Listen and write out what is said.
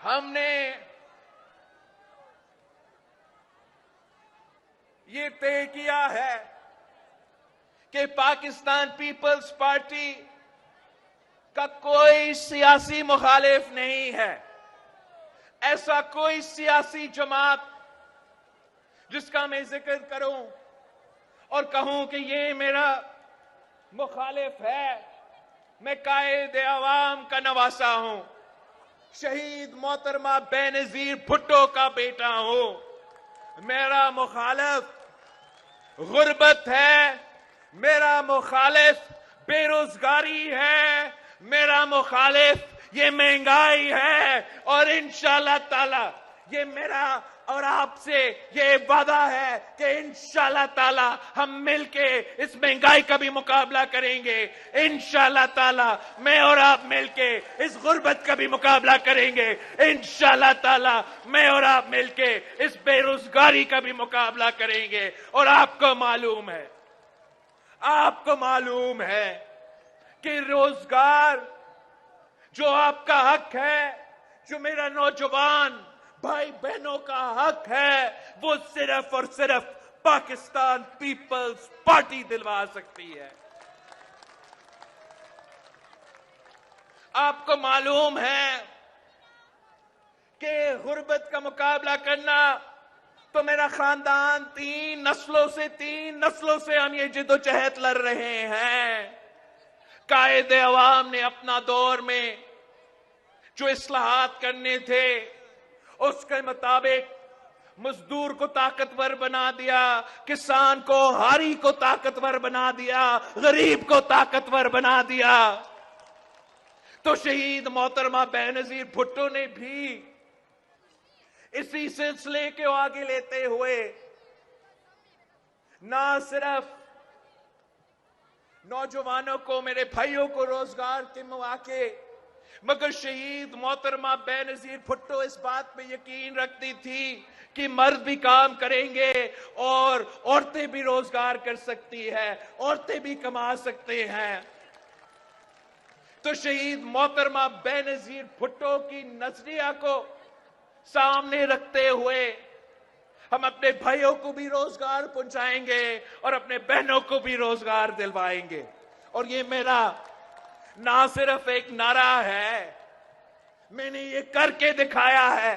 हमने ये तय किया है कि पाकिस्तान पीपल्स पार्टी का कोई सियासी मुखालिफ नहीं है। ऐसा कोई सियासी जमात जिसका मैं जिक्र करूं और कहूं कि ये मेरा मुखालिफ है। मैं कायद अवाम का नवासा हूं, शहीद मोहतरमा बेनजीर भुट्टो का बेटा हूं। मेरा मुखालिफ गुर्बत है, मेरा मुखालिफ बेरोजगारी है, मेरा मुखालिफ ये महंगाई है। और इंशाअल्लाह ताला ये मेरा और आपसे ये वादा है कि इंशाअल्लाह ताला हम मिलके इस महंगाई का भी मुकाबला करेंगे। इंशाअल्लाह ताला मैं और आप मिलके इस गुर्बत का भी मुकाबला करेंगे। इंशाअल्लाह ताला मैं और आप मिलके इस बेरोजगारी का भी मुकाबला करेंगे। और आपको मालूम है कि रोजगार जो आपका हक है, जो मेरा नौजवान भाई बहनों का हक है, वो सिर्फ और सिर्फ पाकिस्तान पीपल्स पार्टी दिलवा सकती है। आपको मालूम है कि गुर्बत का मुकाबला करना तो मेरा खानदान तीन नस्लों से हम ये जिद्दोजहद लड़ रहे हैं। कायद अवाम ने अपना दौर में जो इस्लाहात करने थे उसके मुताबिक मजदूर को ताकतवर बना दिया, किसान को हारी को ताकतवर बना दिया, गरीब को ताकतवर बना दिया। तो शहीद मोहतरमा बेनजीर भुट्टो ने भी इसी सिलसिले के आगे लेते हुए ना सिर्फ नौजवानों को, मेरे भाइयों को रोजगार के मौके, मगर शहीद मोहतरमा बेनजीर भुट्टो इस बात पे यकीन रखती थी कि मर्द भी काम करेंगे और औरतें भी रोजगार कर सकती है, औरतें भी कमा सकते हैं। तो शहीद मोहतरमा बेनजीर भुट्टो की नजरिया को सामने रखते हुए हम अपने भाइयों को भी रोजगार पहुंचाएंगे और अपने बहनों को भी रोजगार दिलवाएंगे। और ये मेरा ना सिर्फ एक नारा है, मैंने ये करके दिखाया है।